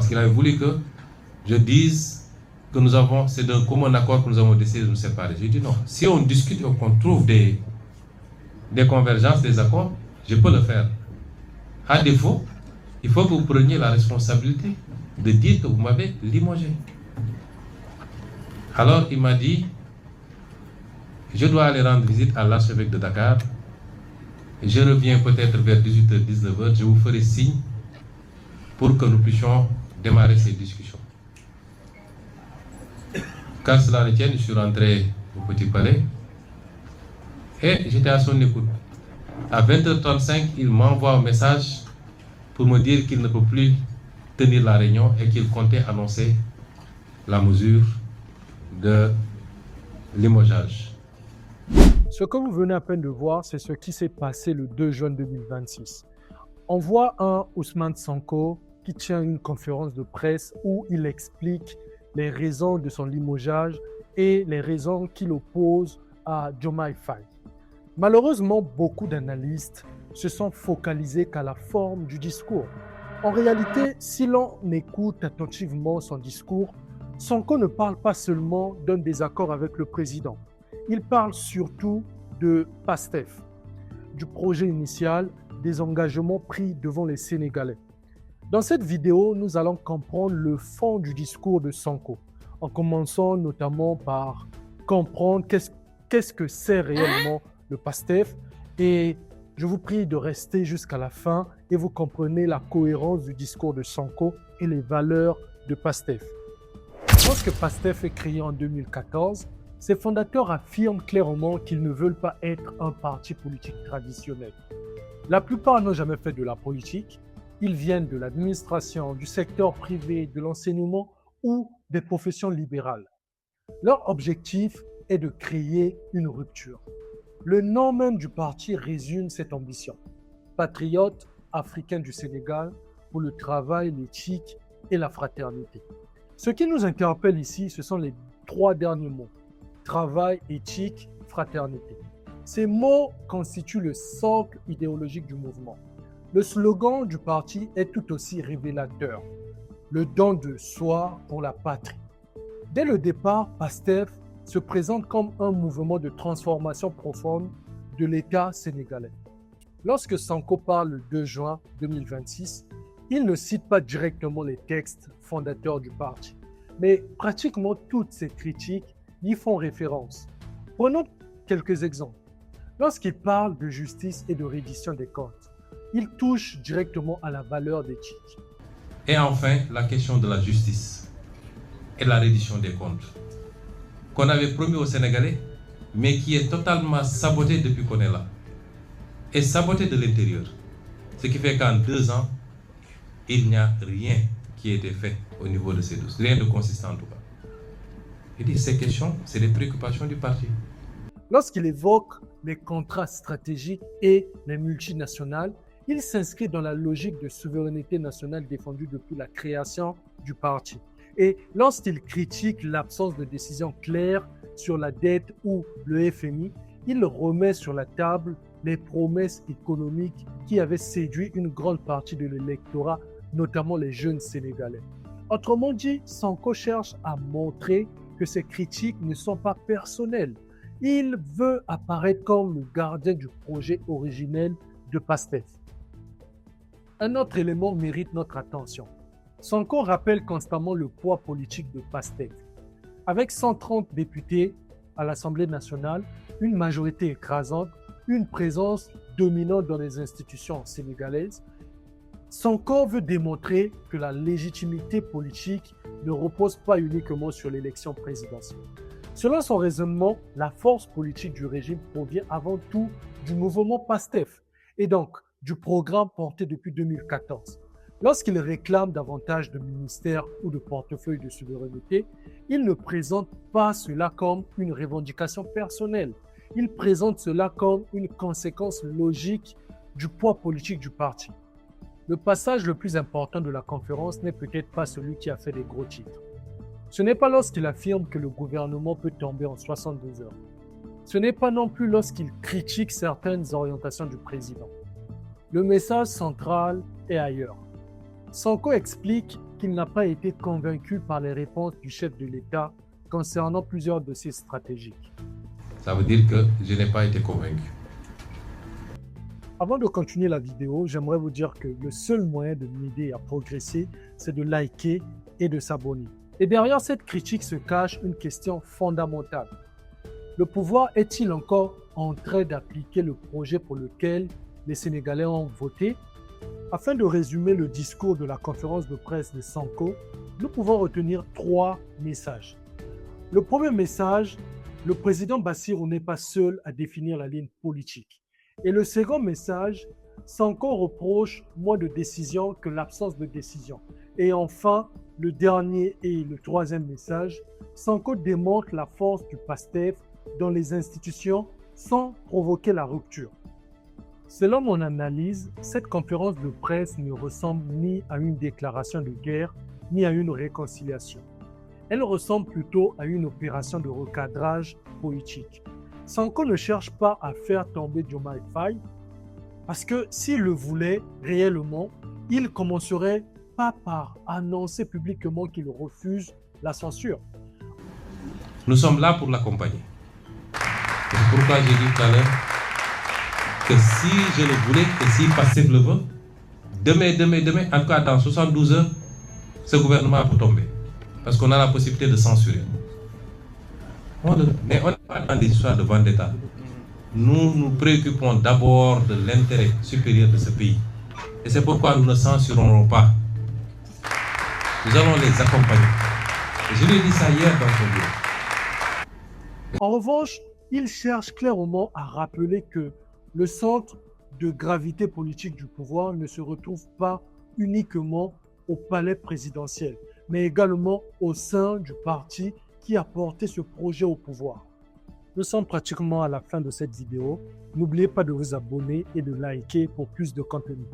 parce qu'il avait voulu que je dise que c'est d'un commun accord que nous avons décidé de nous séparer. J'ai dit non, si on discute et qu'on trouve des convergences, des accords, je peux le faire. À défaut, il faut que vous preniez la responsabilité de dire que vous m'avez limogé. Alors il m'a dit, je dois aller rendre visite à l'archevêque de Dakar. Je reviens peut-être vers 18h, 19h, je vous ferai signe pour que nous puissions démarrer ces discussions. Quand cela ne tienne, je suis rentré au Petit Palais et j'étais à son écoute. À 20h35, il m'envoie un message pour me dire qu'il ne peut plus tenir la réunion et qu'il comptait annoncer la mesure de limogeage. Ce que vous venez à peine de voir, c'est ce qui s'est passé le 2 juin 2026. On voit un Ousmane Sonko qui tient une conférence de presse où il explique les raisons de son limogeage et les raisons qui l'opposent à Diomaye Faye. Malheureusement, beaucoup d'analystes se sont focalisés qu'à la forme du discours. En réalité, si l'on écoute attentivement son discours, Sonko ne parle pas seulement d'un désaccord avec le président. Il parle surtout de PASTEF, du projet initial, des engagements pris devant les Sénégalais. Dans cette vidéo, nous allons comprendre le fond du discours de Sonko, en commençant notamment par comprendre qu'est-ce que c'est réellement le PASTEF, et je vous prie de rester jusqu'à la fin et vous comprenez la cohérence du discours de Sonko et les valeurs de PASTEF. Lorsque PASTEF est créé en 2014, ses fondateurs affirment clairement qu'ils ne veulent pas être un parti politique traditionnel. La plupart n'ont jamais fait de la politique. Ils viennent de l'administration, du secteur privé, de l'enseignement ou des professions libérales. Leur objectif est de créer une rupture. Le nom même du parti résume cette ambition. Patriote africain du Sénégal pour le travail, l'éthique et la fraternité. Ce qui nous interpelle ici, ce sont les 3 derniers mots. Travail, éthique, fraternité. Ces mots constituent le socle idéologique du mouvement. Le slogan du parti est tout aussi révélateur. Le don de soi pour la patrie. Dès le départ, PASTEF se présente comme un mouvement de transformation profonde de l'État sénégalais. Lorsque Sonko parle le 2 juin 2026, il ne cite pas directement les textes fondateurs du parti, mais pratiquement toutes ses critiques y font référence. Prenons quelques exemples. Lorsqu'il parle de justice et de reddition des comptes, il touche directement à la valeur d'éthique. Et enfin, la question de la justice et la reddition des comptes, qu'on avait promis aux Sénégalais, mais qui est totalement sabotée depuis qu'on est là. Et sabotée de l'intérieur. Ce qui fait qu'en 2 ans, il n'y a rien qui a été fait au niveau de ces dossiers. Rien de consistant en tout cas. Il dit ces questions, c'est les préoccupations du parti. Lorsqu'il évoque les contrats stratégiques et les multinationales, il s'inscrit dans la logique de souveraineté nationale défendue depuis la création du parti. Et lorsqu'il critique l'absence de décision claire sur la dette ou le FMI, il remet sur la table les promesses économiques qui avaient séduit une grande partie de l'électorat, notamment les jeunes Sénégalais. Autrement dit, Sonko cherche à montrer que ses critiques ne sont pas personnelles. Il veut apparaître comme le gardien du projet originel de PASTEF. Un autre élément mérite notre attention. Sonko rappelle constamment le poids politique de PASTEF. Avec 130 députés à l'Assemblée nationale, une majorité écrasante, une présence dominante dans les institutions sénégalaises, Sonko veut démontrer que la légitimité politique ne repose pas uniquement sur l'élection présidentielle. Selon son raisonnement, la force politique du régime provient avant tout du mouvement PASTEF et donc du programme porté depuis 2014. Lorsqu'il réclame davantage de ministères ou de portefeuilles de souveraineté, il ne présente pas cela comme une revendication personnelle. Il présente cela comme une conséquence logique du poids politique du parti. Le passage le plus important de la conférence n'est peut-être pas celui qui a fait des gros titres. Ce n'est pas lorsqu'il affirme que le gouvernement peut tomber en 72 heures. Ce n'est pas non plus lorsqu'il critique certaines orientations du président. Le message central est ailleurs. Sonko explique qu'il n'a pas été convaincu par les réponses du chef de l'État concernant plusieurs dossiers stratégiques. Ça veut dire que je n'ai pas été convaincu. Avant de continuer la vidéo, j'aimerais vous dire que le seul moyen de m'aider à progresser, c'est de liker et de s'abonner. Et derrière cette critique se cache une question fondamentale. Le pouvoir est-il encore en train d'appliquer le projet pour lequel les Sénégalais ont voté? Afin de résumer le discours de la conférence de presse de Sanko, nous pouvons retenir 3 messages. Le premier message, le président Bassirou n'est pas seul à définir la ligne politique. Et le second message, Sanko reproche moins de décision que l'absence de décision. Et enfin, le dernier et le troisième message, Sanko démontre la force du PASTEF dans les institutions sans provoquer la rupture. Selon mon analyse, cette conférence de presse ne ressemble ni à une déclaration de guerre, ni à une réconciliation. Elle ressemble plutôt à une opération de recadrage politique. Sanko ne cherche pas à faire tomber Diomaye Faye, parce que s'il le voulait réellement, il commencerait pas par annoncer publiquement qu'il refuse la censure. Nous sommes là pour l'accompagner. C'est pourquoi j'ai dit tout à l'heure que si je le voulais et si Pastef le veut, demain, en tout cas dans 72 heures, ce gouvernement peut tomber. Parce qu'on a la possibilité de censurer. Mais on n'est pas dans des histoires de vendetta. Nous nous préoccupons d'abord de l'intérêt supérieur de ce pays. Et c'est pourquoi nous ne censurerons pas. Nous allons les accompagner. Et je lui ai dit ça hier dans son bureau. En revanche, il cherche clairement à rappeler que le centre de gravité politique du pouvoir ne se retrouve pas uniquement au palais présidentiel, mais également au sein du parti qui a porté ce projet au pouvoir. Nous sommes pratiquement à la fin de cette vidéo. N'oubliez pas de vous abonner et de liker pour plus de contenu.